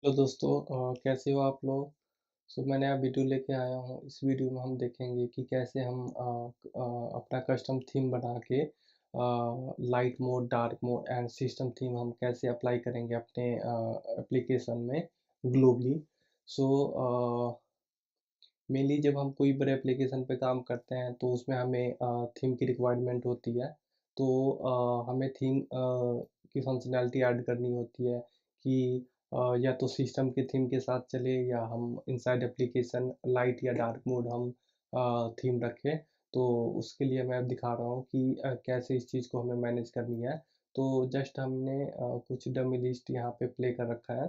Hello दोस्तों, कैसे हो आप लोग। मैंने अब वीडियो लेके आया हूँ। इस वीडियो में हम देखेंगे कि कैसे हम अपना कस्टम थीम बना के light mode, dark mode and system theme हम कैसे अप्लाई करेंगे अपने एप्लीकेशन में ग्लोबली। सो मेनली जब हम कोई बड़े एप्लीकेशन पे काम करते हैं तो उसमें हमें थीम की रिक्वायरमेंट होती है। तो हमें थीम की फंक्शनैलिटी ऐड करनी होती है कि या तो सिस्टम के थीम के साथ चले या हम इनसाइड एप्लीकेशन लाइट या डार्क मोड हम थीम रखें। तो उसके लिए मैं अब दिखा रहा हूँ कि कैसे इस चीज़ को हमें मैनेज करनी है। तो जस्ट हमने कुछ डमी लिस्ट यहाँ पे प्ले कर रखा है,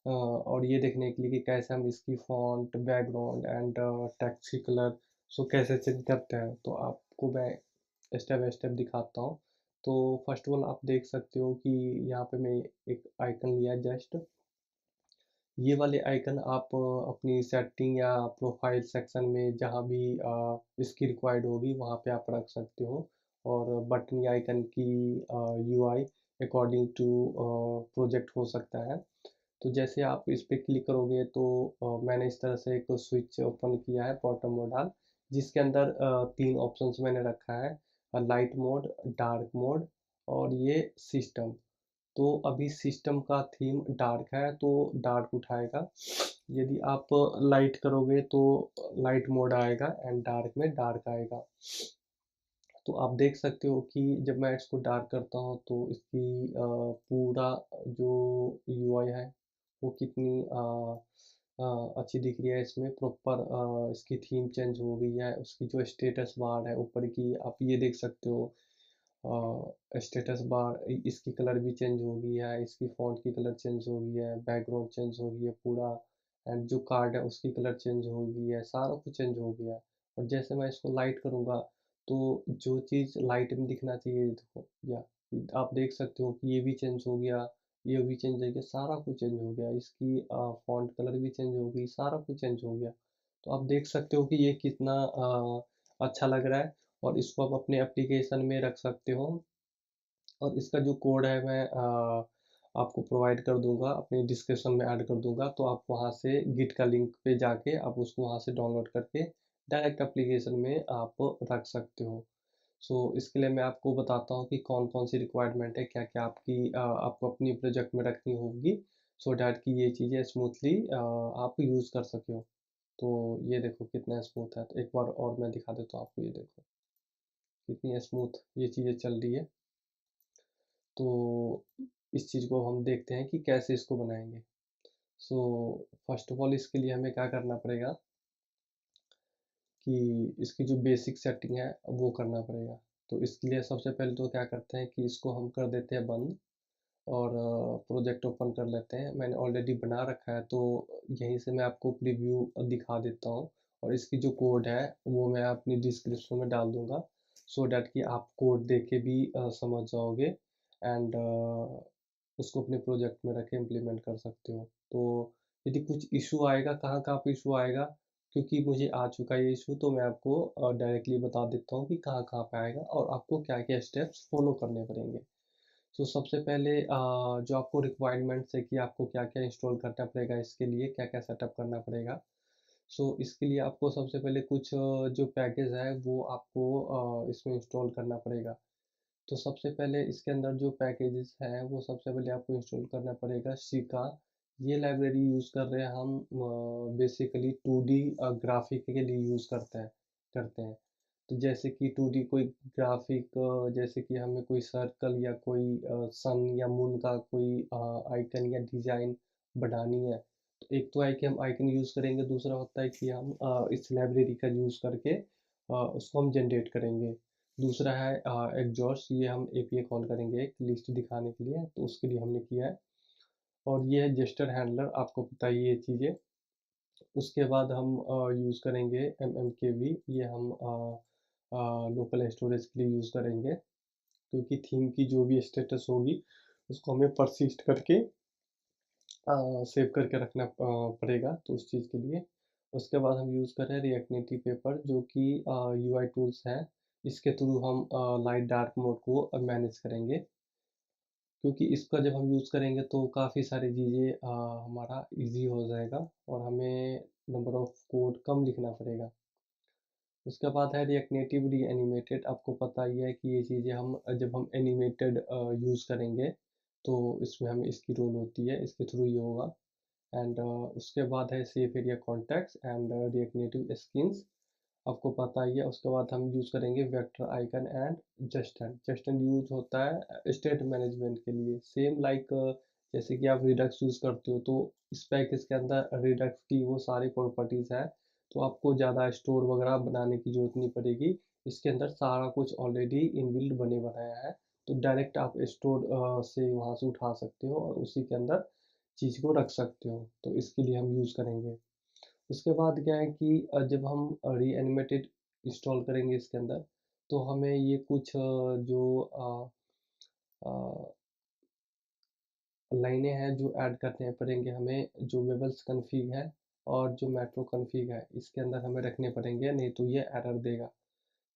और ये देखने के लिए कि कैसे हम इसकी फ़ॉन्ट, बैकग्राउंड एंड टेक्स्ट की कलर कैसे चेंज करते हैं। तो आपको मैं स्टेप बाय स्टेप दिखाता हूँ। तो फर्स्ट ऑफ ऑल आप देख सकते हो कि यहाँ पे मैं एक आइकन लिया है जस्ट। ये वाले आइकन आप अपनी सेटिंग या प्रोफाइल सेक्शन में जहाँ भी इसकी रिक्वायर्ड होगी वहाँ पे आप रख सकते हो। और बटन या आइकन की यूआई अकॉर्डिंग टू प्रोजेक्ट हो सकता है। तो जैसे आप इस पे क्लिक करोगे तो मैंने इस तरह से एक स्विच ओपन किया है बॉटम मोडाल, जिसके अंदर तीन ऑप्शंस मैंने रखा है, लाइट मोड, डार्क मोड और ये सिस्टम। तो अभी सिस्टम का थीम डार्क है तो डार्क उठाएगा। यदि आप लाइट करोगे तो लाइट मोड आएगा एंड डार्क में डार्क आएगा। तो आप देख सकते हो कि जब मैं इसको डार्क करता हूँ तो इसकी पूरा जो यूआई है वो कितनी अच्छी दिख रही है। इसमें प्रॉपर इसकी थीम चेंज हो गई है। उसकी जो स्टेटस बार है ऊपर की आप ये देख सकते हो। स्टेटस बार इसकी कलर भी चेंज हो गई है, इसकी फ़ॉन्ट की कलर चेंज हो गई है, बैकग्राउंड चेंज हो गई है पूरा, एंड जो कार्ड है उसकी कलर चेंज हो गई है, सारा कुछ चेंज हो गया है। और जैसे मैं इसको लाइट करूँगा तो जो चीज़ लाइट में दिखना चाहिए, देखो या आप देख सकते हो कि ये भी चेंज हो गया, ये भी चेंज हो गया, सारा कुछ चेंज हो गया। इसकी फ़ॉन्ट कलर भी चेंज हो गई, सारा कुछ चेंज हो गया। तो आप देख सकते हो कि ये कितना अच्छा लग रहा है। और इसको आप अपने एप्लीकेशन में रख सकते हो। और इसका जो कोड है मैं आपको प्रोवाइड कर दूंगा, अपनी डिस्क्रिप्शन में ऐड कर दूंगा। तो आप वहां से गिट का लिंक पे जाके आप उसको वहां से डाउनलोड करके डायरेक्ट एप्लीकेशन में आप रख सकते हो। इसके लिए मैं आपको बताता हूँ कि कौन कौन सी रिक्वायरमेंट है, क्या क्या आपको अपनी प्रोजेक्ट में रखनी होगी, सो डैट कि ये चीज़ें स्मूथली आप यूज़ कर सके। तो ये देखो कितना स्मूथ है। तो एक बार और मैं दिखा देता हूँ आपको, ये देखो कितनी स्मूथ ये चीज़ें चल रही है। तो इस चीज़ को हम देखते हैं कि कैसे इसको बनाएंगे। सो फर्स्ट ऑफ ऑल इसके लिए हमें क्या करना पड़ेगा कि इसकी जो बेसिक सेटिंग है वो करना पड़ेगा। तो इसके लिए सबसे पहले तो क्या करते हैं कि इसको हम कर देते हैं बंद और प्रोजेक्ट ओपन कर लेते हैं। मैंने ऑलरेडी बना रखा है तो यहीं से मैं आपको प्रीव्यू दिखा देता हूँ। और इसकी जो कोड है वो मैं अपनी डिस्क्रिप्शन में डाल दूंगा, सो डैट कि आप कोड देख के भी समझ जाओगे एंड उसको अपने प्रोजेक्ट में रख के इम्प्लीमेंट कर सकते हो। तो यदि कुछ इशू आएगा, कहाँ पे इशू आएगा, क्योंकि मुझे आ चुका है ये इशू, तो मैं आपको डायरेक्टली बता देता हूँ कि कहाँ पे आएगा और आपको क्या क्या स्टेप्स फॉलो करने पड़ेंगे। सबसे पहले जो आपको रिक्वायरमेंट्स है कि आपको क्या क्या इंस्टॉल करना पड़ेगा, इसके लिए क्या क्या सेटअप करना पड़ेगा। इसके लिए आपको सबसे पहले कुछ जो पैकेज है वो आपको इसमें इंस्टॉल करना पड़ेगा। तो सबसे पहले इसके अंदर जो पैकेजेस हैं वो सबसे पहले आपको इंस्टॉल करना पड़ेगा सिका। ये लाइब्रेरी यूज़ कर रहे हैं हम बेसिकली 2D ग्राफिक के लिए यूज़ करते हैं। तो जैसे कि 2D कोई ग्राफिक, जैसे कि हमें कोई सर्कल या कोई सन या मून का कोई आइकन या डिज़ाइन बनानी है, तो एक तो है कि हम आइकन यूज़ करेंगे, दूसरा होता है कि हम इस लाइब्रेरी का यूज़ करके उसको हम जनरेट करेंगे। दूसरा है एग्जॉस्ट, ये हम एपीआई कॉल करेंगे एक लिस्ट दिखाने के लिए, तो उसके लिए हमने किया है। और ये है जेस्टर हैंडलर, आपको पता ही है ये चीज़ें। उसके बाद हम यूज़ करेंगे एमएमकेवी, ये हम लोकल स्टोरेज के लिए यूज़ करेंगे, क्योंकि थीम की जो भी स्टेटस होगी उसको हमें परसिस्ट करके सेव करके रखना पड़ेगा, तो उस चीज़ के लिए। उसके बाद हम यूज़ कर रहे हैं रिएक्ट नेटिव पेपर, जो कि यूआई टूल्स है। इसके थ्रू हम लाइट डार्क मोड को मैनेज करेंगे, क्योंकि इसका जब हम यूज़ करेंगे तो काफ़ी सारी चीज़ें हमारा ईज़ी हो जाएगा और हमें नंबर ऑफ़ कोड कम लिखना पड़ेगा। उसके बाद है रिएक्ट नेटिव री-एनिमेटेड। आपको पता ही है कि ये चीज़ें हम जब हम एनिमेटेड यूज़ करेंगे तो इसमें हमें इसकी रोल होती है, इसके थ्रू ये होगा। एंड उसके बाद है safe area context and react native skins. आपको पता ही है। उसके बाद हम यूज़ करेंगे vector icon and Justin. Justin use होता है स्टेट मैनेजमेंट के लिए, सेम लाइक जैसे कि आप रिडक्स यूज़ करते हो तो इस पैकेज के अंदर रिडक्स की वो सारी प्रॉपर्टीज़ है, तो आपको ज़्यादा स्टोर वगैरह बनाने की ज़रूरत नहीं पड़ेगी। इसके अंदर सारा कुछ ऑलरेडी इनबिल्ट बने बनाया है, तो डायरेक्ट आप स्टोर से वहाँ से उठा सकते हो और उसी के अंदर चीज़ को रख सकते हो, तो इसके लिए हम यूज़ करेंगे। उसके बाद क्या है कि जब हम रीएनिमेटेड इंस्टॉल करेंगे इसके अंदर, तो हमें ये कुछ जो अ, लाइनें हैं जो ऐड करने पड़ेंगे हमें, जो वेबल्स कॉन्फ़िग है और जो मैक्रो कॉन्फ़िग है, इसके अंदर हमें रखने पड़ेंगे, नहीं तो ये एरर देगा।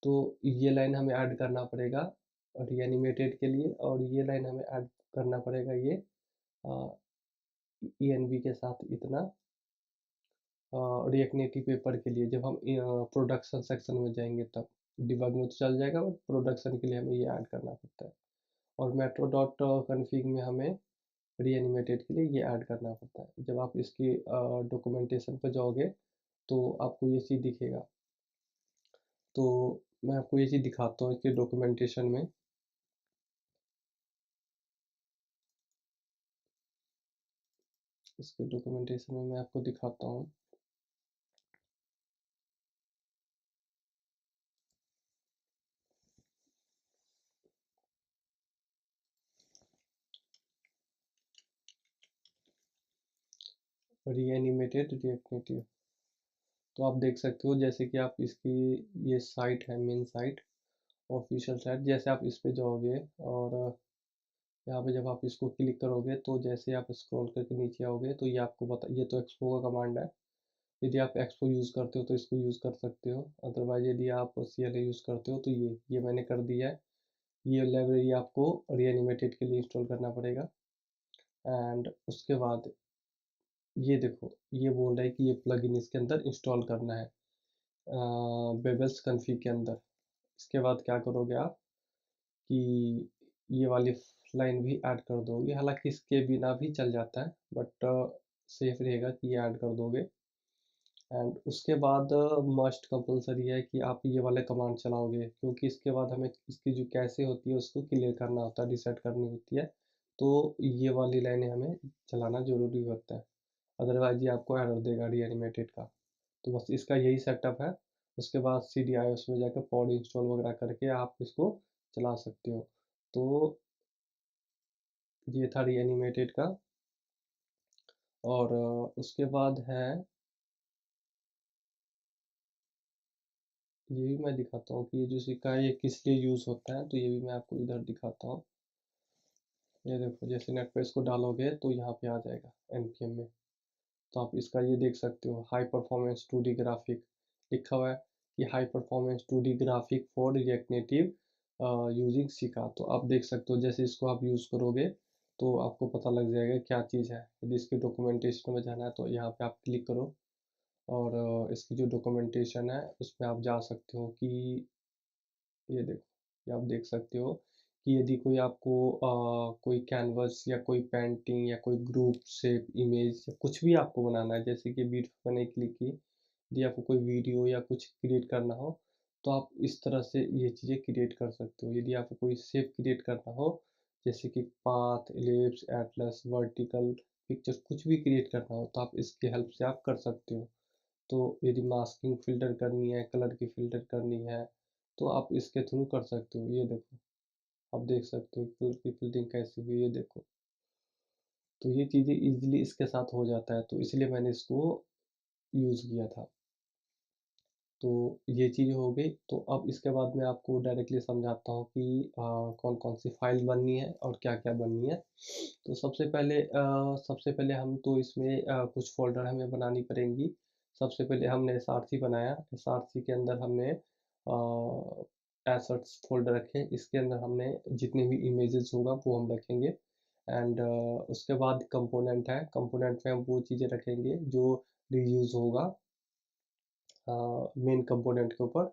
तो ये लाइन हमें ऐड करना पड़ेगा रीएनिमेटेड के लिए, और ये लाइन हमें ऐड करना पड़ेगा ये ENB के साथ इतना रिएक्ट नेटिव पेपर के लिए, जब हम प्रोडक्शन सेक्शन में जाएंगे तब। डिबग में तो चल जाएगा, बट प्रोडक्शन के लिए हमें ये ऐड करना पड़ता है। और मेट्रो डॉट कन्फिग में हमें रीएनिमेटेड के लिए ये ऐड करना पड़ता है। जब आप इसकी डॉक्यूमेंटेशन पर जाओगे तो आपको ये चीज़ दिखेगा। तो मैं आपको ये चीज़ दिखाता हूँ इसके डॉक्यूमेंटेशन में। इसके डॉक्यूमेंटेशन में मैं आपको दिखाता हूँ। रीएनिमेटेड रिएक्ट नेटिव, तो आप देख सकते हो जैसे कि आप इसकी ये साइट है, मेन साइट, ऑफिशियल साइट। जैसे आप इस पे जाओगे और यहाँ पे जब आप इसको क्लिक करोगे तो जैसे आप स्क्रॉल करके नीचे आओगे तो ये आपको बता, ये तो एक्सपो का कमांड है। यदि आप एक्सपो यूज़ करते हो तो इसको यूज़ कर सकते हो, अदरवाइज यदि आप CLA यूज़ करते हो तो ये मैंने कर दिया है। ये लाइब्रेरी आपको रीएनिमेटेड के लिए इंस्टॉल करना पड़ेगा। एंड उसके बाद ये देखो, ये बोल रहा है कि ये प्लगइन इसके अंदर इंस्टॉल करना है बेबल्स कन्फिग के अंदर। इसके बाद क्या करोगे आप कि ये वाली लाइन भी ऐड कर दोगे, हालांकि इसके बिना भी चल जाता है, बट सेफ रहेगा कि ये ऐड कर दोगे। एंड उसके बाद मस्ट कंपलसरी है कि आप ये वाले कमांड चलाओगे, क्योंकि इसके बाद हमें इसकी जो कैसे होती है उसको क्लियर करना होता है, रिसेट करनी होती है। तो ये वाली लाइनें हमें चलाना ज़रूरी होता है, अदरवाइज ये आपको एरर देगा रीएनिमेटेड का। तो बस इसका यही सेटअप है। उसके बाद CDIOS में जाकर पॉड इंस्टॉल वगैरह करके आप इसको चला सकते हो। तो ये था रीएनिमेटेड का। और उसके बाद है, ये भी मैं दिखाता हूँ कि ये जो सिक्का है ये किस लिए यूज़ होता है, तो ये भी मैं आपको इधर दिखाता हूँ। ये देखो, जैसे नेट पे इसको डालोगे तो यहाँ पे आ जाएगा NPM में। तो आप इसका ये देख सकते हो, हाई परफॉर्मेंस 2D ग्राफिक लिखा हुआ है कि high performance 2D graphic for react native using सिका। तो आप देख सकते हो जैसे इसको आप यूज़ करोगे तो आपको पता लग जाएगा क्या चीज़ है। यदि इसके डॉक्यूमेंटेशन में जाना है तो यहाँ पे आप क्लिक करो, और इसकी जो डॉक्यूमेंटेशन है उसमें आप जा सकते हो कि ये देखो, ये आप देख सकते हो कि यदि कोई आपको कोई कैनवस या कोई पेंटिंग या कोई ग्रुप शेप इमेज या कुछ भी आपको बनाना है, जैसे कि वीडियो मैंने क्लिक की, यदि आपको कोई वीडियो या कुछ क्रिएट करना हो तो आप इस तरह से ये चीज़ें क्रिएट कर सकते हो। यदि आपको कोई शेप क्रिएट करना हो, जैसे कि path, ellipse, Atlas, vertical picture, कुछ भी क्रिएट करना हो तो आप इसकी हेल्प से आप कर सकते हो। तो यदि मास्किंग फ़िल्टर करनी है, कलर की फ़िल्टर करनी है, तो आप इसके थ्रू कर सकते हो। ये देखो, आप देख सकते हो कलर की फ़िल्टरिंग कैसी हुई है, ये देखो। तो ये चीज़ें ईज़िली इसके साथ हो जाता है, तो इसलिए मैंने इसको यूज़ किया था। तो ये चीज़ हो गई। तो अब इसके बाद मैं आपको डायरेक्टली समझाता हूँ कि कौन-कौन सी फ़ाइल बननी है और क्या-क्या बननी है। तो सबसे पहले हम तो इसमें कुछ फ़ोल्डर हमें बनानी पड़ेंगी। सबसे पहले हमने SRC बनाया। SRC के अंदर हमने एसेट्स फ़ोल्डर रखे। इसके अंदर हमने जितने भी इमेजेस होगा वो हम रखेंगे। एंड उसके बाद कंपोनेंट है, कंपोनेंट में हम वो चीज़ें रखेंगे जो रीयूज़ होगा मेन कंपोनेंट के ऊपर।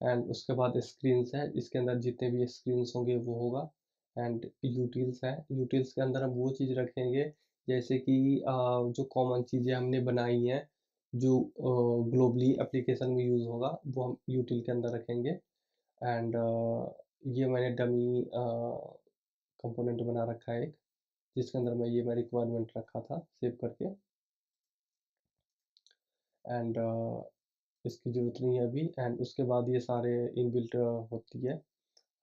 एंड उसके बाद स्क्रीन्स है, इसके अंदर जितने भी स्क्रीन्स होंगे वो होगा। एंड यूटिल्स है, यूटिल्स के अंदर हम वो चीज़ रखेंगे जैसे कि जो कॉमन चीज़ें हमने बनाई हैं जो ग्लोबली एप्लीकेशन में यूज़ होगा वो हम यूटिल के अंदर रखेंगे। एंड ये मैंने डमी कंपोनेंट बना रखा है एक, जिसके अंदर मैं रिक्वायरमेंट रखा था सेव करके। एंड इसकी ज़रूरत नहीं है अभी। एंड उसके बाद ये सारे इनबिल्ट होती है।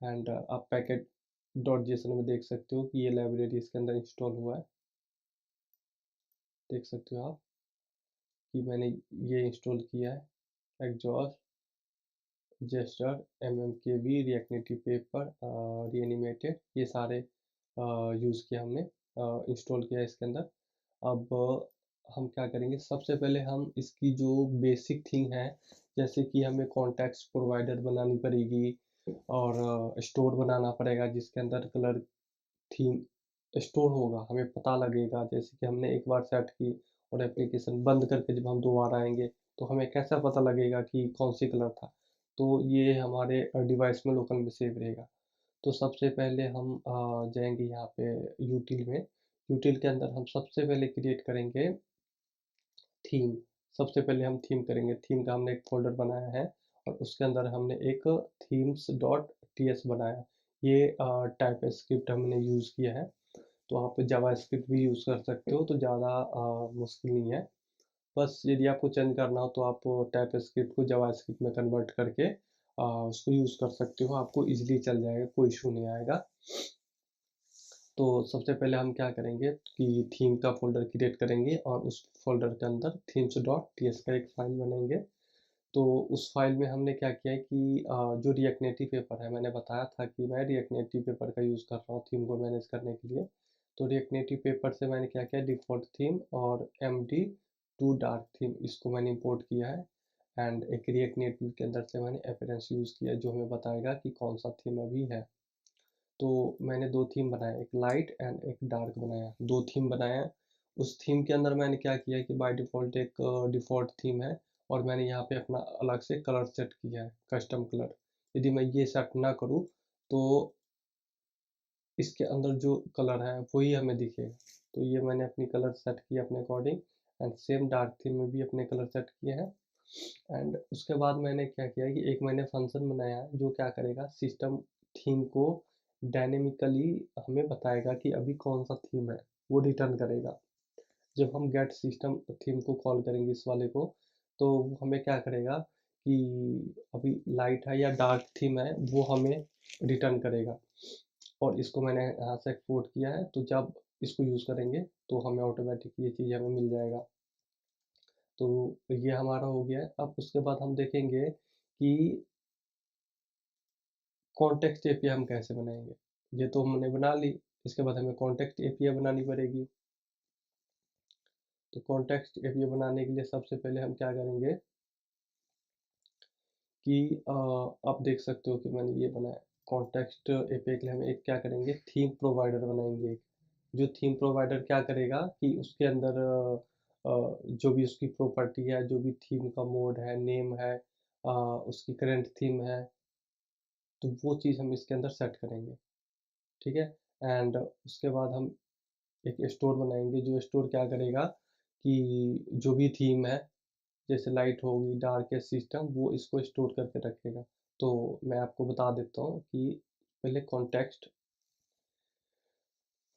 एंड आप पैकेट डॉट जेसन में देख सकते हो कि ये लाइब्रेरी इसके अंदर इंस्टॉल हुआ है। देख सकते हो आप कि मैंने ये इंस्टॉल किया है, exhaust, jester, MMKV, react native paper, reanimated, ये सारे यूज़ किया हमने, इंस्टॉल किया है इसके अंदर। अब हम क्या करेंगे, सबसे पहले हम इसकी जो बेसिक थिंग है, जैसे कि हमें कॉन्टेक्स्ट प्रोवाइडर बनानी पड़ेगी और स्टोर बनाना पड़ेगा जिसके अंदर कलर थीम स्टोर होगा, हमें पता लगेगा। जैसे कि हमने एक बार सेट की और एप्लीकेशन बंद करके जब हम दोबारा आएंगे तो हमें कैसा पता लगेगा कि कौन सी कलर था। तो ये हमारे डिवाइस में लोकल में सेव रहेगा। तो सबसे पहले हम जाएंगे यहाँ पे यूटिल में। यूटिल के अंदर हम सबसे पहले क्रिएट करेंगे थीम। सबसे पहले हम थीम करेंगे, थीम का हमने एक फोल्डर बनाया है और उसके अंदर हमने एक थीम्स डॉट टी एस बनाया। ये टाइप स्क्रिप्ट हमने यूज़ किया है। तो आप जावा स्क्रिप्ट भी यूज़ कर सकते हो, तो ज़्यादा मुश्किल नहीं है। बस यदि आपको चेंज करना हो तो आप टाइप स्क्रिप्ट को जावा स्क्रिप्ट में कन्वर्ट करके उसको यूज़ कर सकते हो, आपको इजीली चल जाएगा, कोई इशू नहीं आएगा। तो सबसे पहले हम क्या करेंगे कि थीम का फोल्डर क्रिएट करेंगे और उस फोल्डर के अंदर थीम्स डॉट टी एस का एक फाइल बनाएंगे। तो उस फाइल में हमने क्या किया है कि जो रिएक्ट नेटिव पेपर है, मैंने बताया था कि मैं रिएक्ट नेटिव पेपर का यूज़ कर रहा हूँ थीम को मैनेज करने के लिए। तो रिएक्ट नेटिव पेपर से मैंने क्या किया, डिफ़ॉल्ट थीम और एमडी टू डार्क थीम, इसको मैंने इंपोर्ट किया है। एंड एक रिएक्ट नेटिव के अंदर से मैंने अपीयरेंस यूज़ किया जो हमें बताएगा कि कौन सा थीम अभी है। तो मैंने दो थीम बनाए, एक लाइट एंड एक डार्क बनाया, दो थीम बनाया। उस थीम के अंदर मैंने क्या किया कि बाय डिफ़ॉल्ट एक डिफ़ॉल्ट थीम है और मैंने यहाँ पे अपना अलग से कलर सेट किया है, कस्टम कलर। यदि मैं ये सेट ना करूँ तो इसके अंदर जो कलर है वही हमें दिखेगा। तो ये मैंने अपनी कलर सेट किया अपने according. And same dark theme में भी अपने कलर सेट किए हैं। एंड उसके बाद मैंने क्या किया कि एक मैंने फंक्शन बनाया है जो क्या करेगा, सिस्टम थीम को डायनेमिकली हमें बताएगा कि अभी कौन सा थीम है, वो रिटर्न करेगा। जब हम गेट सिस्टम थीम को कॉल करेंगे इस वाले को, तो वो हमें क्या करेगा कि अभी लाइट है या डार्क थीम है वो हमें रिटर्न करेगा। और इसको मैंने यहाँ से एक्सपोर्ट किया है, तो जब इसको यूज़ करेंगे तो हमें ऑटोमेटिक ये चीज़ हमें मिल जाएगा। तो ये हमारा हो गया है। अब उसके बाद हम देखेंगे कि कॉन्टेक्स्ट एपीआई हम कैसे बनाएंगे। ये तो हमने बना ली, इसके बाद हमें कॉन्टेक्स्ट एपीआई बनानी पड़ेगी। तो कॉन्टेक्स्ट एपीआई बनाने के लिए सबसे पहले हम क्या करेंगे कि आप देख सकते हो कि मैंने ये बनाया कॉन्टेक्स्ट एपीआई के लिए हम एक क्या करेंगे, थीम प्रोवाइडर बनाएंगे एक। जो थीम प्रोवाइडर क्या करेगा कि उसके अंदर जो भी उसकी प्रॉपर्टी है, जो भी थीम का मोड है, नेम है, उसकी करंट थीम है, तो वो चीज़ हम इसके अंदर सेट करेंगे। ठीक है। एंड उसके बाद हम एक स्टोर बनाएंगे जो स्टोर क्या करेगा कि जो भी थीम है, जैसे लाइट होगी, डार्क है, सिस्टम, वो इसको स्टोर करके रखेगा। तो मैं आपको बता देता हूँ कि पहले कॉन्टेक्स्ट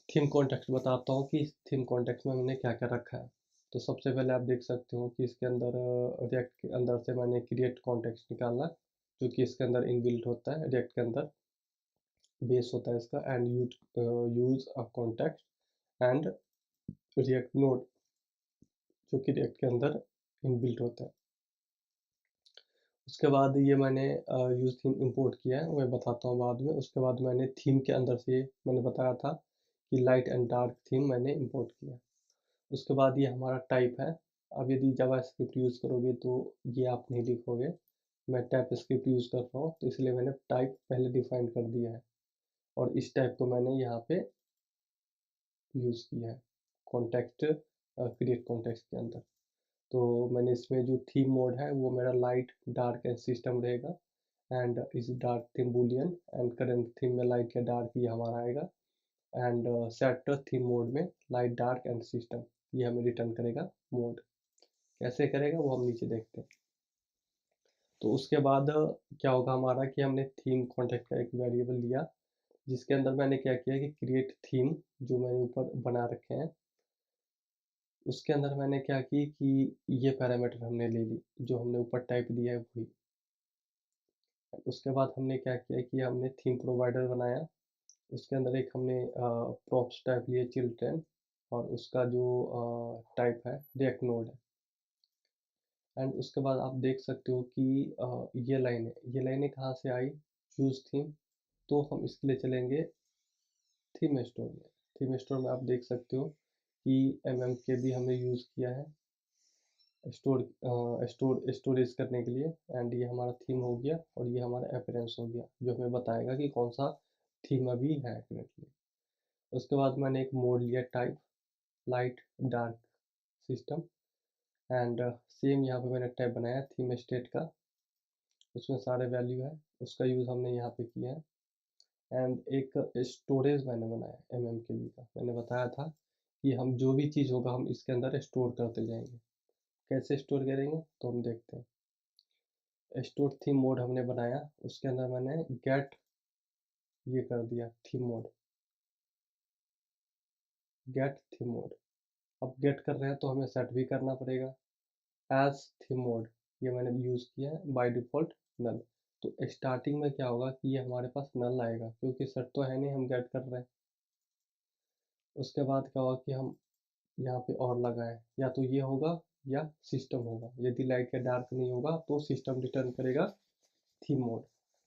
थीम कॉन्टेक्स्ट बताता हूँ कि थीम कॉन्टेक्स्ट में मैंने क्या क्या रखा है। तो सबसे पहले आप देख सकते हो कि इसके अंदर रिएक्ट के अंदर से मैंने क्रिएट कॉन्टेक्स्ट निकाला, जो कि इसके अंदर इनबिल्ट होता है, रिएक्ट के अंदर बेस होता है इसका। And use a context and react node, जो कि रिएक्ट के अंदर इनबिल्ट होता है। उसके बाद ये मैंने यूज थीम इंपोर्ट किया है, मैं बताता हूँ बाद में। उसके बाद मैंने थीम के अंदर से मैंने बताया था कि लाइट एंड डार्क थीम मैंने इंपोर्ट किया। उसके बाद ये हमारा टाइप है। अब यदि जावा स्क्रिप्ट यूज़ करोगे तो ये आप नहीं लिखोगे, मैं टाइप स्क्रिप्ट यूज़ कर रहा हूँ तो इसलिए मैंने टाइप पहले डिफाइन कर दिया है और इस टाइप को मैंने यहाँ पे यूज़ किया है कॉन्टेक्स्ट क्रिएट कॉन्टेक्स्ट के अंदर। तो मैंने इसमें जो थीम मोड है वो मेरा लाइट डार्क एंड सिस्टम रहेगा, एंड इस dark theme Boolean, and current theme में लाइट या डार्क ये हमारा आएगा, एंड सेट थीम मोड में लाइट डार्क एंड सिस्टम ये हमें रिटर्न करेगा मोड। कैसे करेगा वो हम नीचे देखते हैं। तो उसके बाद क्या होगा हमारा कि हमने थीम कॉन्टेक्ट का एक वेरिएबल लिया, जिसके अंदर मैंने क्या किया कि क्रिएट थीम जो मैंने ऊपर बना रखे हैं, उसके अंदर मैंने क्या की कि ये पैरामीटर हमने ले ली जो हमने ऊपर टाइप दिया है वही। उसके बाद हमने क्या किया कि हमने थीम प्रोवाइडर बनाया, उसके अंदर एक हमने प्रॉप्स टाइप लिए चिल्ड्रेन, और उसका जो टाइप है रिएक्ट नोड है। एंड उसके बाद आप देख सकते हो कि ये लाइनें कहाँ से आई, चूज थीम। तो हम इसके लिए चलेंगे थीम स्टोर में। थीम स्टोर में आप देख सकते हो कि के भी हमने यूज़ किया है स्टोरेज करने के लिए। एंड ये हमारा थीम हो गया और ये हमारा अपीयरेंस हो गया जो हमें बताएगा कि कौन सा थीम अभी है करेंटली। उसके बाद मैंने एक मोड लिया type light dark system, and same यहाँ पे मैंने टैब बनाया थीम स्टेट का, उसमें सारे वैल्यू है, उसका यूज़ हमने यहाँ पे किया है। एंड एक स्टोरेज मैंने बनाया के भी का, मैंने बताया था कि हम जो भी चीज़ होगा हम इसके अंदर स्टोर करते जाएंगे। कैसे स्टोर करेंगे तो हम देखते हैं। स्टोर थीम मोड हमने बनाया, उसके अंदर मैंने गेट ये कर दिया theme mode, get theme mode. अब गेट कर रहे हैं तो हमें सेट भी करना पड़ेगा एज थीम मोड, ये मैंने यूज़ किया है बाय डिफ़ॉल्ट नल। तो स्टार्टिंग में क्या होगा कि ये हमारे पास नल आएगा क्योंकि सेट तो है नहीं, हम गेट कर रहे हैं। उसके बाद क्या होगा कि हम यहाँ पे और लगाएं, या तो ये होगा या सिस्टम होगा। यदि लाइट या डार्क नहीं होगा तो सिस्टम रिटर्न करेगा थीम मोड।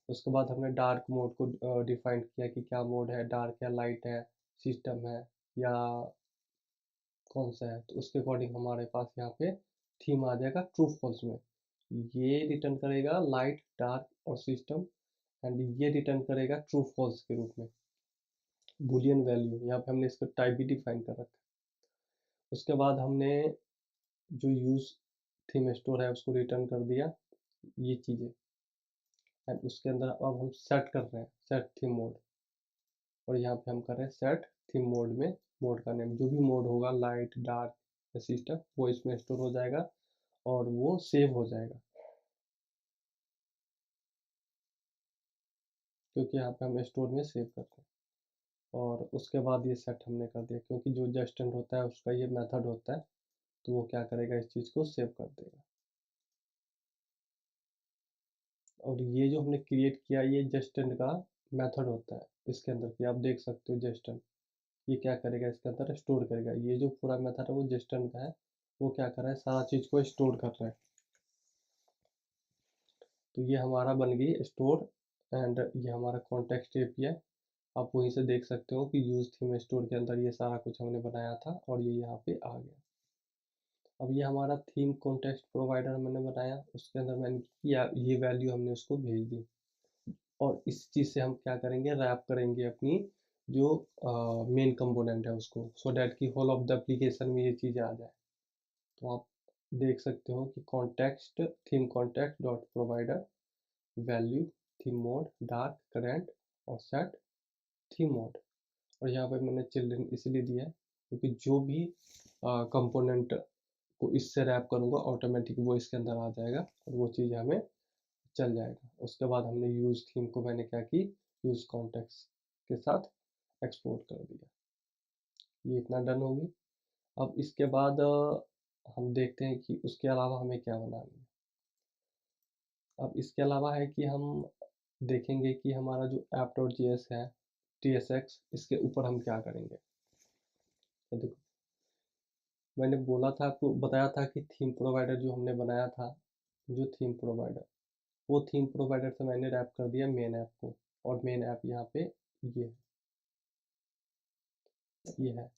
उसके बाद हमने डार्क मोड को डिफाइन किया कि क्या मोड है, डार्क है, लाइट है, सिस्टम है, या कौन सा है। तो उसके अकॉर्डिंग हमारे पास यहाँ पे थीम आ जाएगा ट्रू फॉल्स में। ये रिटर्न करेगा लाइट डार्क और सिस्टम, एंड ये रिटर्न करेगा ट्रू फॉल्स के रूप में बूलियन वैल्यू। यहाँ पे हमने इसका टाइप भी डिफाइन कर रखा है। उसके बाद हमने जो यूज़ थीम स्टोर है उसको रिटर्न कर दिया ये चीज़ें, एंड उसके अंदर अब हम सेट कर रहे हैं सेट थीम मोड, और यहाँ पे हम कर रहे हैं सेट थीम मोड में मोड का नेम जो भी मोड होगा लाइट डार्क या सिस्टम वो इसमें स्टोर हो जाएगा और वो सेव हो जाएगा, क्योंकि यहाँ पे हम स्टोर में सेव करते हैं। और उसके बाद ये सेट हमने कर दिया क्योंकि जो जस्टेंट होता है उसका ये मेथड होता है, तो वो क्या करेगा इस चीज़ को सेव कर देगा। और ये जो हमने क्रिएट किया ये जस्टेंट का मेथड होता है इसके अंदर की, आप देख सकते हो जस्टेंट ये क्या करेगा इसके अंदर स्टोर करेगा। ये जो पूरा मेथड है वो जस्टेंट का है, वो क्या कर रहा है सारा चीज़ को स्टोर कर रहा है। तो ये हमारा बन गई स्टोर, एंड ये हमारा कॉन्टेक्स्ट एपीआई। आप वहीं से देख सकते हो कि यूज थीम स्टोर के अंदर ये सारा कुछ हमने बनाया था और ये यहाँ पे आ गया। अब ये हमारा थीम कॉन्टेक्स्ट प्रोवाइडर मैंने बनाया, उसके अंदर मैंने किया ये वैल्यू हमने उसको भेज दी, और इस चीज़ से हम क्या करेंगे रैप करेंगे अपनी जो मेन कंपोनेंट है उसको, सो डैट कि होल ऑफ द एप्लीकेशन में ये चीज़ आ जाए। तो आप देख सकते हो कि context theme contact dot provider value theme mode dark current और सेट थीम मोड। और यहाँ पे मैंने चिल्ड्रन इसलिए दिया है क्योंकि जो भी कंपोनेंट को इससे रैप करूँगा ऑटोमेटिक वो इसके अंदर आ जाएगा और वो चीज़ हमें चल जाएगा। उसके बाद हमने यूज़ थीम को मैंने क्या की यूज़ कॉन्टेक्स्ट के साथ एक्सपोर्ट कर दिया। ये इतना डन होगी। अब इसके बाद हम देखते हैं कि उसके अलावा हमें क्या बनाना है। अब इसके अलावा है कि हम देखेंगे कि हमारा जो app.js है tsx इसके ऊपर हम क्या करेंगे। ये देखो मैंने बोला था आपको बताया था कि थीम प्रोवाइडर जो हमने बनाया था, जो थीम प्रोवाइडर वो थीम प्रोवाइडर से मैंने रैप कर दिया मेन ऐप को, और मेन ऐप यहाँ पे ये है।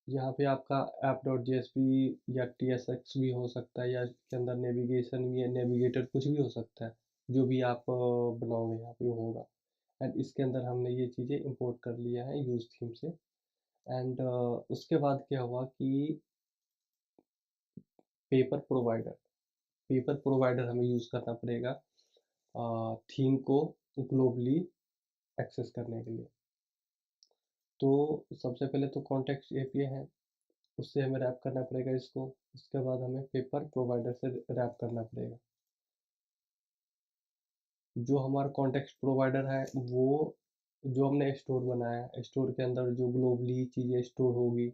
यहाँ पे आपका app.js भी या tsx भी हो सकता है, या इसके अंदर नेविगेशन भी है, नेविगेटर कुछ भी हो सकता है, जो भी आप बनाओगे यहाँ पे होगा। एंड इसके अंदर हमने ये चीज़ें इंपोर्ट कर लिया है यूज़ थीम से। एंड उसके बाद क्या हुआ कि पेपर प्रोवाइडर पेपर प्रोवाइडर हमें यूज़ करना पड़ेगा थीम को ग्लोबली एक्सेस करने के लिए। तो सबसे पहले तो कॉन्टेक्स्ट एपीआई है, उससे हमें रैप करना पड़ेगा इसको। उसके बाद हमें पेपर प्रोवाइडर से रैप करना पड़ेगा। जो हमारा कॉन्टेक्स्ट प्रोवाइडर है वो जो हमने स्टोर बनाया है, स्टोर के अंदर जो ग्लोबली चीज़ें स्टोर होगी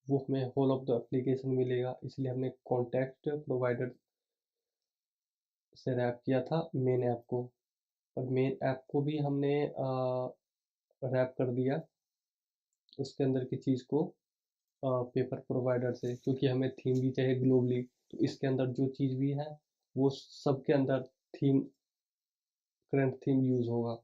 वो हमें होल ऑफ द एप्लीकेशन मिलेगा, इसलिए हमने कॉन्टेक्स्ट प्रोवाइडर से रैप किया था मेन ऐप को। और मेन ऐप को भी हमने रैप कर दिया उसके अंदर की चीज़ को पेपर प्रोवाइडर से, क्योंकि हमें थीम भी चाहिए ग्लोबली। तो इसके अंदर जो चीज़ भी है वो सबके अंदर थीम करंट थीम यूज़ होगा।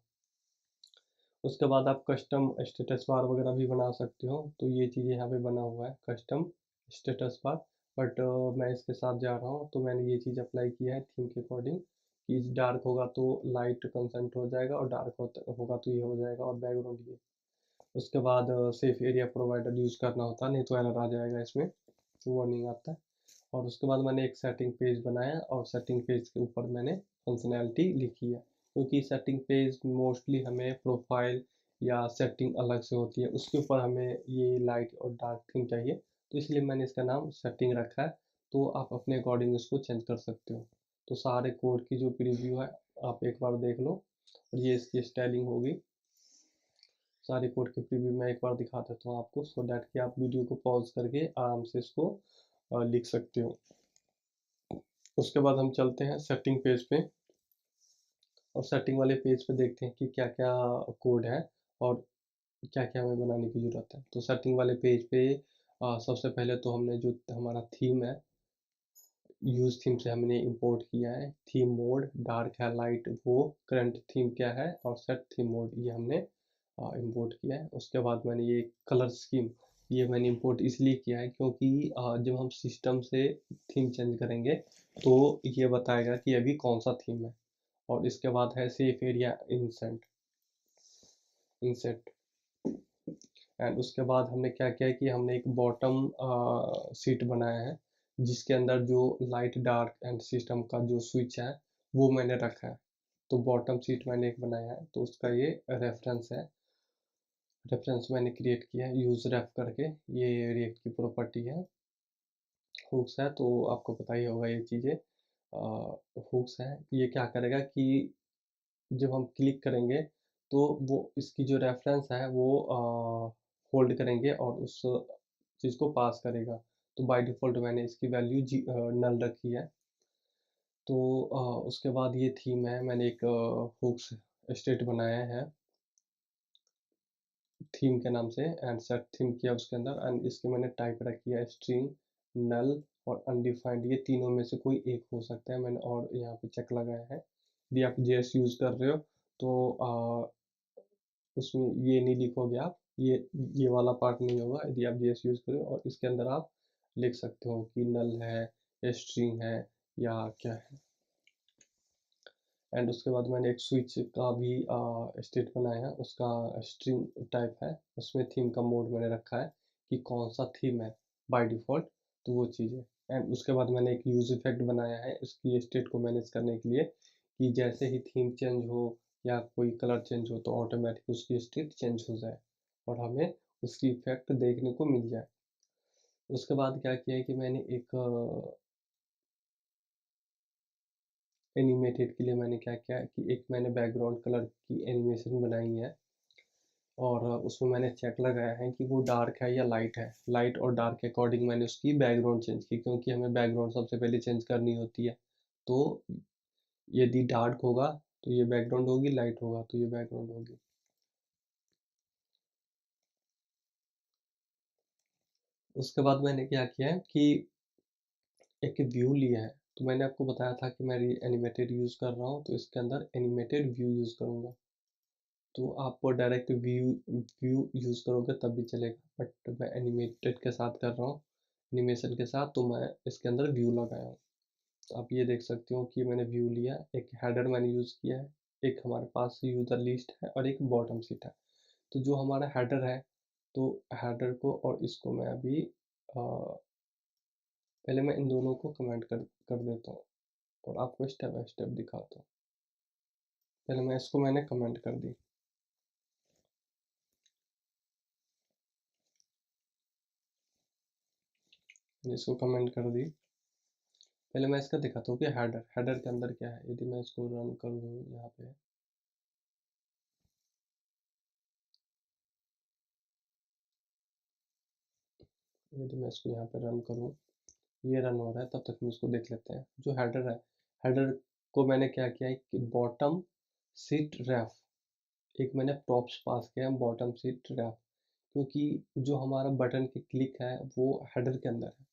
उसके बाद आप कस्टम स्टेटस बार वगैरह भी बना सकते हो, तो ये चीज़ यहाँ पे बना हुआ है कस्टम स्टेटस बार। बट मैं इसके साथ जा रहा हूँ, तो मैंने ये चीज़ अप्लाई किया है थीम के अकॉर्डिंग कि डार्क होगा तो लाइट कंसेंट हो जाएगा, और डार्क होगा तो ये हो जाएगा, और बैकग्राउंड ये। उसके बाद सेफ एरिया प्रोवाइडर यूज़ करना होता है, नहीं तो एरर आ जाएगा इसमें, वार्निंग आता है। और उसके बाद मैंने एक सेटिंग पेज बनाया, और सेटिंग पेज के ऊपर मैंने फंक्शनैलिटी लिखी है, क्योंकि सेटिंग पेज मोस्टली हमें प्रोफाइल या सेटिंग अलग से होती है, उसके ऊपर हमें ये लाइट और डार्क थीम चाहिए, तो इसलिए मैंने इसका नाम सेटिंग रखा है। तो आप अपने अकॉर्डिंग इसको चेंज कर सकते हो। तो सारे कोड की जो प्रीव्यू है आप एक बार देख लो, और ये इसकी स्टाइलिंग होगी। सारे कोड के प्रीव्यू मैं एक बार दिखा देता हूँ आपको, सो डैट कि आप वीडियो को पॉज करके आराम से इसको लिख सकते हो। उसके बाद हम चलते हैं सेटिंग पेज पे, और सेटिंग वाले पेज पे देखते हैं कि क्या क्या कोड है और क्या क्या हमें बनाने की ज़रूरत है। तो सेटिंग वाले पेज पे सबसे पहले तो हमने जो हमारा थीम है, यूज़ थीम से हमने इंपोर्ट किया है थीम मोड, डार्क है लाइट वो, करंट थीम क्या है, और सेट थीम मोड ये हमने इंपोर्ट किया है। उसके बाद मैंने ये कलर स्कीम ये मैंने इंपोर्ट इसलिए किया है क्योंकि जब हम सिस्टम से थीम चेंज करेंगे तो ये बताएगा कि अभी कौन सा थीम है। और इसके बाद है सेफ एरिया इंसेंट इंसेट एंड उसके बाद हमने क्या किया है कि हमने एक बॉटम सीट बनाया है, जिसके अंदर जो लाइट डार्क एंड सिस्टम का जो स्विच है वो मैंने रखा है। तो बॉटम सीट मैंने एक बनाया है, तो उसका ये रेफरेंस है, रेफरेंस मैंने क्रिएट किया है यूज रेफ करके। ये रिएक्ट की प्रॉपर्टी है, हुक्स है, तो आपको पता ही होगा ये चीज़ें। हुक्स है, ये क्या करेगा कि जब हम क्लिक करेंगे तो वो इसकी जो रेफरेंस है वो होल्ड करेंगे और उस चीज़ को पास करेगा। तो बाय डिफ़ॉल्ट मैंने इसकी वैल्यू नल रखी है। तो उसके बाद ये थीम है, मैंने एक हुक्स स्टेट बनाया है थीम के नाम से, एंड सेट थीम किया उसके अंदर, एंड इसके मैंने टाइप रखी है स्ट्रिंग, नल और अनडिफाइंड। ये तीनों में से कोई एक हो सकता है, मैंने और यहाँ पे चेक लगाया है। यदि आप जेएस यूज़ कर रहे हो तो उसमें ये नहीं लिखोगे आप, ये वाला पार्ट नहीं होगा यदि आप जेएस यूज़ करो, और इसके अंदर आप लिख सकते हो कि नल है या स्ट्रिंग है या क्या है। एंड उसके बाद मैंने एक स्विच का भी स्टेट बनाया है, उसका स्ट्रिंग टाइप है, उसमें थीम का मोड मैंने रखा है कि कौन सा थीम है बाय डिफ़ॉल्ट, तो वो चीज़ है। एंड उसके बाद मैंने एक यूज इफेक्ट बनाया है इसकी स्टेट को मैनेज करने के लिए, कि जैसे ही थीम चेंज हो या कोई कलर चेंज हो तो ऑटोमेटिक उसकी स्टेट चेंज हो जाए और हमें उसकी इफेक्ट देखने को मिल जाए। उसके बाद क्या किया है कि मैंने एक एनिमेटेड के लिए मैंने क्या किया है कि एक मैंने बैकग्राउंड कलर की एनिमेशन बनाई है, और उसमें मैंने चेक लगाया है कि वो डार्क है या लाइट है। लाइट और डार्क के अकॉर्डिंग मैंने उसकी बैकग्राउंड चेंज की, क्योंकि हमें बैकग्राउंड सबसे पहले चेंज करनी होती है। तो यदि डार्क होगा तो ये बैकग्राउंड होगी, लाइट होगा तो ये बैकग्राउंड होगी। उसके बाद मैंने क्या किया है कि एक व्यू लिया है, तो मैंने आपको बताया था कि मैं एनिमेटेड यूज़ कर रहा हूँ, तो इसके अंदर एनिमेटेड व्यू यूज़ करूँगा। तो आप डायरेक्ट व्यू व्यू यूज़ करोगे तब भी चलेगा, बट मैं एनिमेटेड के साथ कर रहा हूँ, एनिमेशन के साथ, तो मैं इसके अंदर व्यू लगाया हूँ। तो आप ये देख सकते हो कि मैंने व्यू लिया, एक हेडर मैंने यूज़ किया है, एक हमारे पास यूज़र लिस्ट है और एक बॉटम सीट है। तो जो हमारा हेडर है तो हेडर को और इसको मैं अभी पहले मैं इन दोनों को कमेंट कर देता हूँ और आपको स्टेप बाय स्टेप दिखाता हूँ। पहले मैं इसको मैंने कमेंट कर दी, इसको कमेंट कर दी। पहले मैं इसका दिखाता हूँ कि हेडर के अंदर क्या है। यदि मैं इसको रन करूँ यहाँ पे, यदि मैं इसको यहाँ पे रन करूँ, ये रन हो रहा है, तब तक हम इसको देख लेते हैं। जो हेडर है, हेडर को मैंने क्या किया है कि बॉटम सीट रेफ, एक मैंने प्रॉप्स पास किया है बॉटम सीट रेफ, क्योंकि जो हमारा बटन की क्लिक है वो हेडर के अंदर है।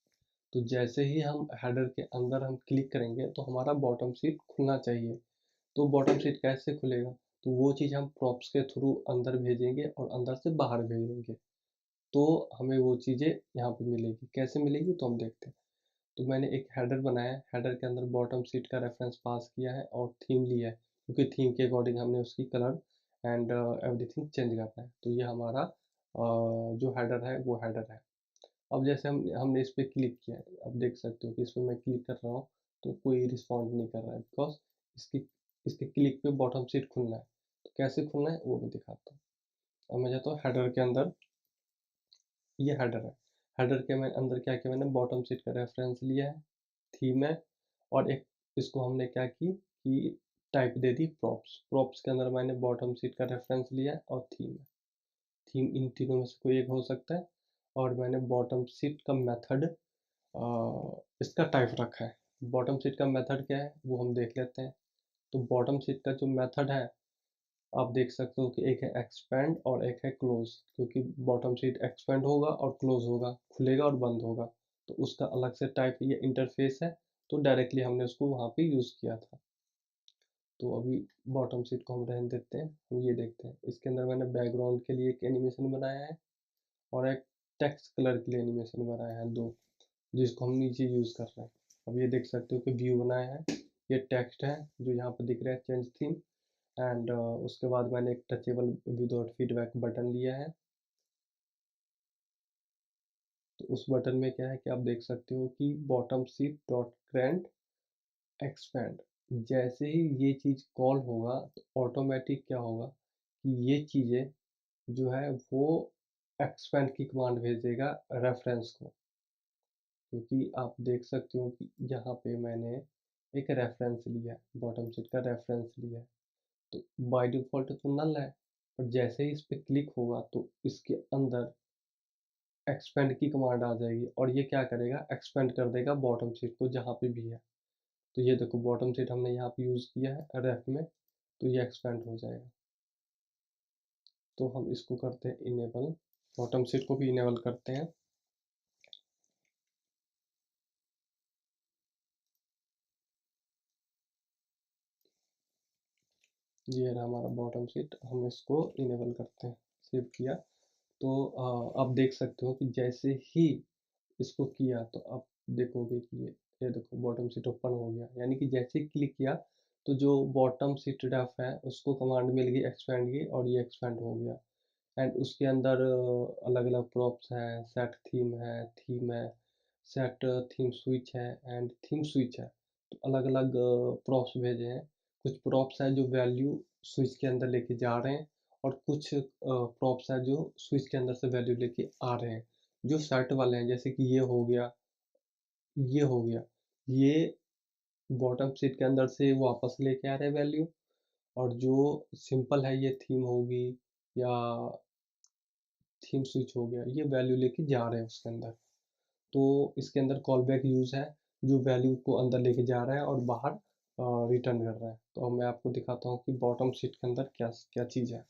तो जैसे ही हम हेडर के अंदर हम क्लिक करेंगे तो हमारा बॉटम सीट खुलना चाहिए। तो बॉटम सीट कैसे खुलेगा? तो वो चीज़ हम प्रॉप्स के थ्रू अंदर भेजेंगे और अंदर से बाहर भेजेंगे, तो हमें वो चीज़ें यहाँ पे मिलेगी। कैसे मिलेगी तो हम देखते हैं। तो मैंने एक हेडर बनाया है, हेडर के अंदर बॉटम सीट का रेफरेंस पास किया है और थीम लिया है, क्योंकि थीम के अकॉर्डिंग हमने उसकी कलर एंड एवरीथिंग चेंज करना है। तो ये हमारा जो हेडर है वो हेडर है। अब जैसे हमने इस पर क्लिक किया है, अब देख सकते हो कि इस पर मैं क्लिक कर रहा हूँ तो कोई रिस्पॉन्ड नहीं कर रहा है, बिकॉज इसकी इसके क्लिक पे बॉटम सीट खुलना है। तो कैसे खुलना है वो मैं दिखाता हूँ। अब मैं जाता हूँ हेडर के अंदर, ये हेडर है। हेडर के मैं अंदर क्या किया, मैंने बॉटम सीट का रेफरेंस लिया है, थीम है, और एक इसको हमने क्या की कि टाइप दे दी प्रॉप्स। प्रॉप्स के अंदर मैंने बॉटम सीट का रेफरेंस लिया है और थीम है। थीम इन तीनों में से कोई एक हो सकता है। और मैंने बॉटम सीट का मेथड इसका टाइप रखा है। बॉटम सीट का मेथड क्या है वो हम देख लेते हैं। तो बॉटम सीट का जो मेथड है, आप देख सकते हो कि एक है एक्सपेंड और एक है क्लोज, क्योंकि बॉटम सीट एक्सपेंड होगा और क्लोज होगा, खुलेगा और बंद होगा। तो उसका अलग से टाइप ये इंटरफेस है, तो डायरेक्टली हमने उसको वहाँ पे यूज़ किया था। तो अभी बॉटम सीट को हम रहने देते हैं, हम ये देखते हैं। इसके अंदर मैंने बैकग्राउंड के लिए एक एनिमेशन बनाया है और एक टेक्स्ट कलर के लिए एनिमेशन बनाया है, दो, जिसको हम नीचे यूज़ कर रहे हैं। अब ये देख सकते हो कि व्यू बनाया है, ये टेक्स्ट है जो यहाँ पर दिख रहा है, चेंज थीम। एंड उसके बाद मैंने एक टचेबल विदाउट फीडबैक बटन लिया है। तो उस बटन में क्या है कि आप देख सकते हो कि bottom seat dot grand expand, जैसे ही ये चीज़ कॉल होगा तो ऑटोमेटिक क्या होगा कि ये चीज़ें जो है वो एक्सपेंड की कमांड भेजेगा रेफरेंस को। क्योंकि आप देख सकते हो कि यहाँ पे मैंने एक रेफरेंस लिया है, बॉटम सीट का रेफरेंस लिया है, तो बाय डिफ़ॉल्ट तो नल है। पर जैसे ही इस पे क्लिक होगा तो इसके अंदर एक्सपेंड की कमांड आ जाएगी और ये क्या करेगा, एक्सपेंड कर देगा बॉटम सीट को जहाँ पे भी है। तो ये देखो बॉटम सीट हमने यहाँ पे यूज़ किया है रेफ में, तो ये एक्सपेंड हो जाएगा। तो हम इसको करते हैं इनेबल, बॉटम सीट को भी इनेबल करते हैं। ये रहा हमारा बॉटम सीट, हम इसको इनेबल करते हैं। सेव किया तो आप देख सकते हो कि जैसे ही इसको किया तो आप देखोगे कि ये देखो बॉटम सीट ओपन हो गया, यानी कि जैसे ही क्लिक किया तो जो बॉटम सीट डेफ है उसको कमांड मिल गई एक्सपेंड की, और ये एक्सपेंड हो गया। एंड उसके अंदर अलग अलग प्रॉप्स हैं, सेट थीम है, सेट थीम स्विच है एंड थीम स्विच है। तो अलग अलग प्रॉप्स भेजे हैं। कुछ प्रॉप्स हैं जो वैल्यू स्विच के अंदर लेके जा रहे हैं, और कुछ प्रॉप्स हैं जो स्विच के अंदर से वैल्यू लेके आ रहे हैं। जो सेट वाले हैं, जैसे कि ये हो गया, ये हो गया, ये बॉटम सीट के अंदर से वापस लेके आ रहे हैं वैल्यू। और जो सिंपल है, ये थीम होगी या थीम स्विच हो गया, ये वैल्यू लेके जा रहे हैं उसके अंदर। तो इसके अंदर कॉल बैक यूज़ है, जो वैल्यू को अंदर लेके जा रहा है और बाहर रिटर्न कर रहा है। तो अब मैं आपको दिखाता हूँ कि बॉटम सीट के अंदर क्या क्या चीज़ है।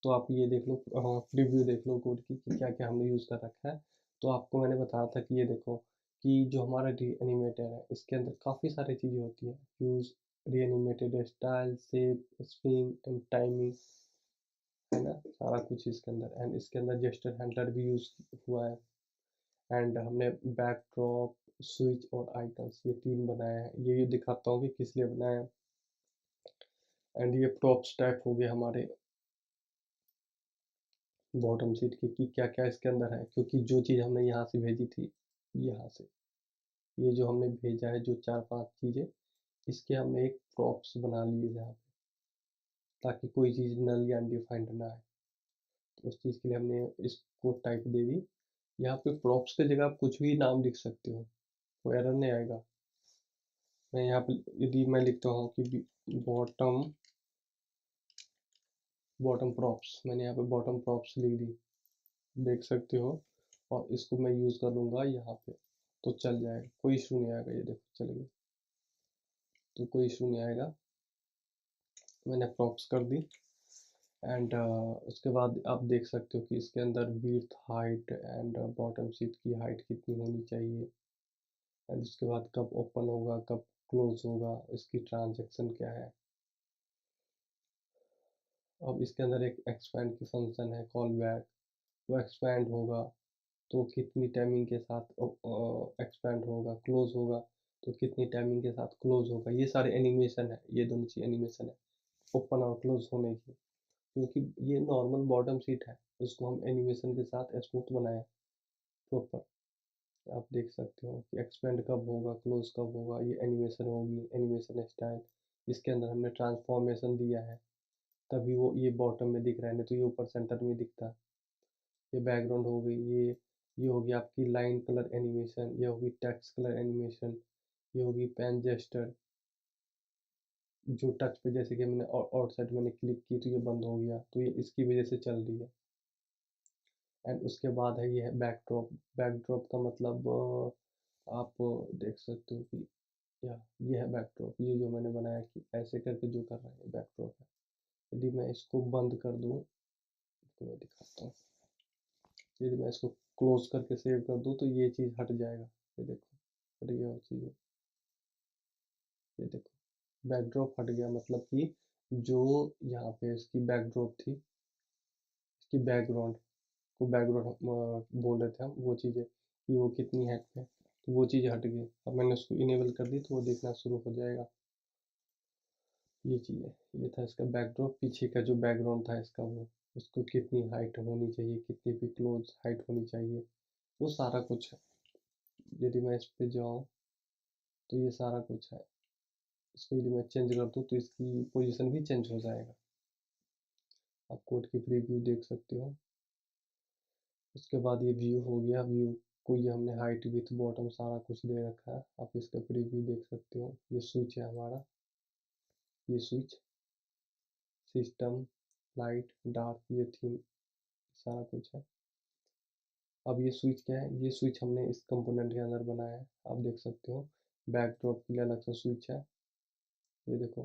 तो आप ये देख लो, प्रीव्यू देख लो कोड की कि क्या क्या हमने यूज़ कर रखा है। तो आपको मैंने बताया था कि ये देखो कि जो हमारा री एनिमेटर है इसके अंदर काफ़ी सारी चीज़ें होती हैं। यूज़ री animated style, shape, spin and timing, है ना, सारा कुछ इसके अंदर। एंड इसके अंदर जेस्चर हैंडलर भी यूज़ हुआ है। एंड हमने बैकड्रॉप, स्विच और आइकन्स, ये तीन बनाए हैं। ये दिखाता हूँ कि किस लिए बनाया है। एंड ये प्रॉप्स टाइप हो गए हमारे, बॉटम सीट की कि क्या-क्या इसके अंदर है, क्योंकि जो चीज़ हमने यहाँ से भेजी थी, यहाँ से, ये जो हमने भेजा है जो 4-5 चीज़ें, इसके हमने एक प्रॉप्स बना लिए यहाँ पे, ताकि कोई चीज़ नल या अनडिफाइंड ना आए। तो उस चीज़ के लिए हमने इसको टाइप दे दी। यहाँ पे प्रॉप्स की जगह आप कुछ भी नाम लिख सकते हो, कोई एरर नहीं आएगा। मैं यहाँ पे यदि मैं लिखता हूँ कि बॉटम बॉटम प्रॉप्स, मैंने यहाँ पे बॉटम प्रॉप्स लिख दी, देख सकते हो। और इसको मैं यूज़ कर लूँगा यहाँ पे, तो चल जाएगा, कोई इशू नहीं आएगा। ये देखो चल गया, तो कोई इशू नहीं आएगा। मैंने प्रॉप्स कर दी एंड उसके बाद आप देख सकते हो कि इसके अंदर width, height and bottom seat की हाइट कितनी होनी चाहिए, एंड उसके बाद कब ओपन होगा, कब क्लोज होगा, इसकी ट्रांजैक्शन क्या है। अब इसके अंदर एक एक्सपेंड की फंक्शन है, कॉल बैक, वो एक्सपेंड होगा तो कितनी टाइमिंग के साथ एक्सपेंड होगा, क्लोज होगा तो कितनी टाइमिंग के साथ क्लोज होगा। ये सारे एनिमेशन है, ये दोनों चीज एनिमेशन है ओपन और क्लोज होने की, क्योंकि ये नॉर्मल बॉटम सीट है, उसको हम एनिमेशन के साथ स्मूथ बनाए प्रॉपर। आप देख सकते हो कि एक्सपेंड कब होगा, क्लोज कब होगा, ये एनिमेशन होगी, एनिमेशन स्टाइल। इसके अंदर हमने ट्रांसफॉर्मेशन दिया है, तभी वो ये बॉटम में दिख रहा है, नहीं तो ये ऊपर सेंटर में दिखता। ये बैकग्राउंड हो गई, ये होगी आपकी लाइन कलर एनिमेशन, ये होगी टेक्स्ट कलर एनिमेशन, ये होगी पेन जेस्टर, जो टच पे जैसे कि मैंने आउटसाइड मैंने क्लिक की तो ये बंद हो गया, तो ये इसकी वजह से चल रही है। एंड उसके बाद है ये है बैकड्रॉप। बैकड्रॉप का मतलब आप देख सकते हो कि या ये है बैकड्रॉप, ये जो मैंने बनाया कि ऐसे करके जो कर रहा है बैकड्रॉप है। यदि मैं इसको बंद कर दूं तो मैं दिखाता हूँ, यदि मैं इसको क्लोज करके सेव कर दूं तो ये चीज़ हट जाएगा। ये देखो हट गया वो चीज़, ये देखो बैकड्रॉप हट गया, मतलब कि जो यहाँ पे इसकी बैकड्रॉप थी, इसकी बैकग्राउंड को बैकग्राउंड बोल रहे थे हम, वो चीज़ें कि वो कितनी हाइट पे, तो वो चीज़ हट गई। अब मैंने उसको इनेबल कर दी तो वो देखना शुरू हो जाएगा। ये चीज़ है, ये था इसका बैकड्रॉप, पीछे का जो बैकग्राउंड था इसका, वो उसको कितनी हाइट होनी चाहिए, कितनी भी क्लोज हाइट होनी चाहिए, वो सारा कुछ है। यदि मैं इस पे जाऊँ तो ये सारा कुछ है। इसको यदि मैं चेंज कर दूँ तो इसकी पोजीशन भी चेंज हो जाएगा। आप कोड की प्रीव्यू देख सकते हो। उसके बाद ये व्यू हो गया, व्यू को ये हमने हाइट विथ बॉटम सारा कुछ दे रखा है। आप इसका प्रीव्यू देख सकते हो। ये स्विच है हमारा, ये स्विच, सिस्टम, लाइट, डार्क, ये थीम, सारा कुछ है। अब ये स्विच क्या है, ये स्विच हमने इस कंपोनेंट के अंदर बनाया है, आप देख सकते हो। बैकड्रॉप के लिए अलग से स्विच है, ये देखो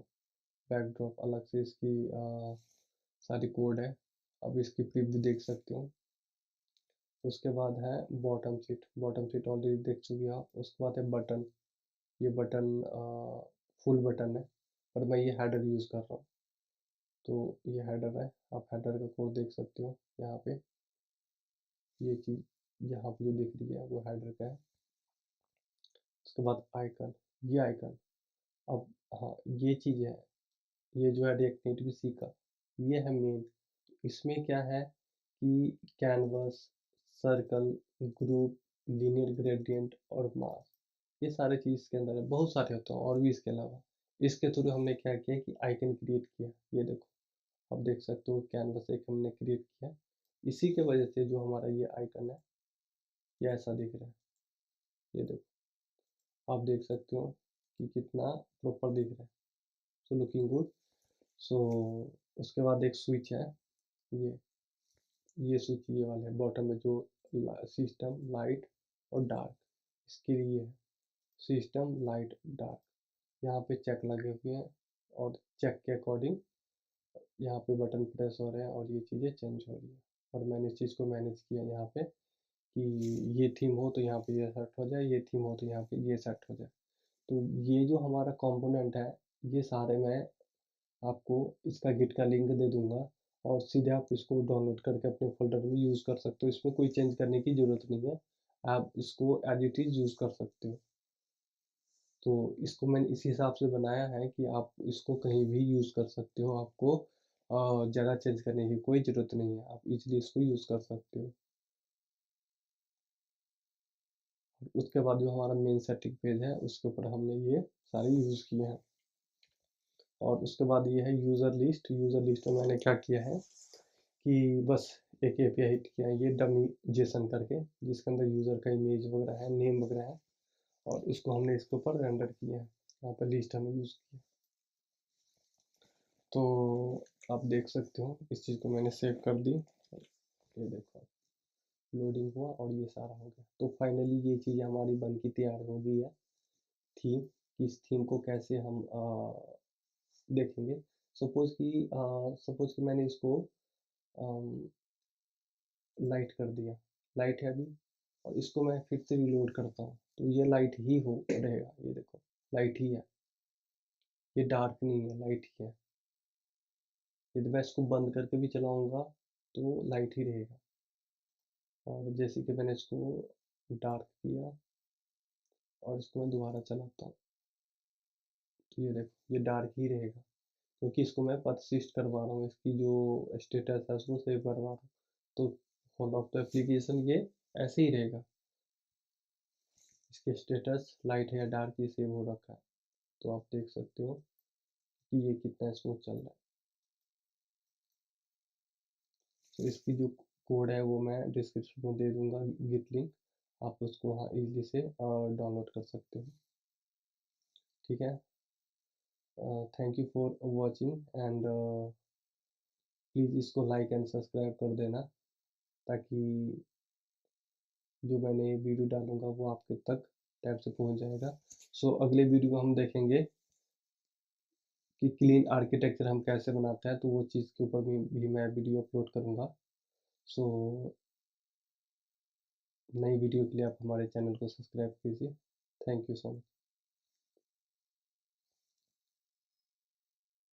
बैकड्रॉप अलग से इसकी सारी कोड है। अब इसकी प्रीव्यू देख सकते हो। उसके बाद है bottom seat, bottom seat already देख चुके हो आप। उसके बाद है बटन, ये बटन फुल बटन है, पर मैं ये हेडर यूज़ कर रहा हूँ, तो ये हेडर है। आप हेडर का कोड देख सकते हो यहाँ पे, ये चीज़ यहाँ पे जो दिख रही है वो हेडर का है। उसके बाद आइकन, ये आइकन, अब हाँ ये चीज़ है, ये जो है रिएक्ट नेटिव सी का, ये है मेन। इसमें क्या है कि canvas, circle, group, linear gradient और मास, ये सारे चीज़ इसके अंदर है। बहुत सारे होते हैं और भी इसके अलावा। इसके थ्रू हमने क्या किया कि आइकन क्रिएट किया, ये देखो आप देख सकते हो कैनवस एक हमने क्रिएट किया। इसी के वजह से जो हमारा ये आइकन है ये ऐसा दिख रहा है, ये देखो आप देख सकते हो कि कितना प्रॉपर दिख रहा है। So looking good. सो उसके बाद एक स्विच है, ये ये स्विच ये वाला है बॉटम में, जो सिस्टम, लाइट और डार्क, इसके लिए है सिस्टम, लाइट, डार्क। यहाँ पे चेक लगे हुए हैं और चेक के अकॉर्डिंग यहाँ पे बटन प्रेस हो रहे हैं और ये चीज़ें चेंज हो रही है। और मैंने इस चीज़ को मैनेज किया यहाँ पे कि ये थीम हो तो यहाँ पे ये सेट हो जाए, ये थीम हो तो यहाँ पे ये सेट हो जाए। तो ये जो हमारा कंपोनेंट है, ये सारे मैं आपको इसका गिट का लिंक दे दूंगा और सीधे आप इसको डाउनलोड करके अपने फोल्डर में यूज़ कर सकते हो। इसमें कोई चेंज करने की ज़रूरत नहीं है, आप इसको एज इट इज़ यूज़ कर सकते हो। तो इसको मैंने इस हिसाब से बनाया है कि आप इसको कहीं भी यूज़ कर सकते हो। आपको ज़्यादा चेंज करने की कोई ज़रूरत नहीं है, आप इजीली इसको यूज़ कर सकते हो। उसके बाद जो हमारा मेन सेटिंग पेज है उसके ऊपर हमने ये सारे यूज़ किए हैं। और उसके बाद ये है यूज़र लिस्ट में मैंने क्या किया है कि बस एक एपीआई हिट किया है, ये डमी जेसन करके, जिसके अंदर यूज़र का इमेज वगैरह है, नेम वगैरह है, और इसको हमने इसके ऊपर रेंडर किया है। यहाँ पर लिस्ट हमने यूज़ किया। तो आप देख सकते हो इस चीज़ को मैंने सेव कर दी। ये देखो लोडिंग हुआ और ये सारा हो गया। तो फाइनली ये चीज़ हमारी बन की तैयार हो गई है थीम। इस थीम को कैसे हम देखेंगे। सपोज कि मैंने इसको लाइट कर दिया, लाइट है अभी, और इसको मैं फिर से रिलोड करता हूँ तो ये लाइट ही हो रहेगा। ये देखो लाइट ही है, ये डार्क नहीं है, लाइट ही है। यदि मैं इसको बंद करके भी चलाऊंगा तो लाइट ही रहेगा। और जैसे कि मैंने इसको डार्क किया और इसको मैं दोबारा चलाता हूँ तो ये देखो ये डार्क ही रहेगा, क्योंकि इसको मैं परसिस्ट करवा रहा हूँ, इसकी जो स्टेटस है उसको सेव करवा रहा हूँ। तो होल्ड ऑफ द एप्लीकेशन ये ऐसे ही रहेगा, इसके स्टेटस लाइट है या डार्क ही सेव हो रखा है। तो आप देख सकते हो कि ये कितना स्मूथ चल रहा है। तो इसकी जो कोड है वो मैं डिस्क्रिप्शन में दे दूंगा, गिट लिंक, आप उसको वहाँ इजीली से डाउनलोड कर सकते हो। ठीक है, thank you for watching and please इसको लाइक एंड सब्सक्राइब कर देना, ताकि जो मैंने वीडियो डालूंगा वो आपके तक टाइम से पहुंच जाएगा। सो अगले वीडियो में हम देखेंगे कि क्लीन आर्किटेक्चर हम कैसे बनाते हैं, तो वो चीज़ के ऊपर भी मैं वीडियो अपलोड करूंगा। सो नई वीडियो के लिए आप हमारे चैनल को सब्सक्राइब कीजिए। Thank you so much.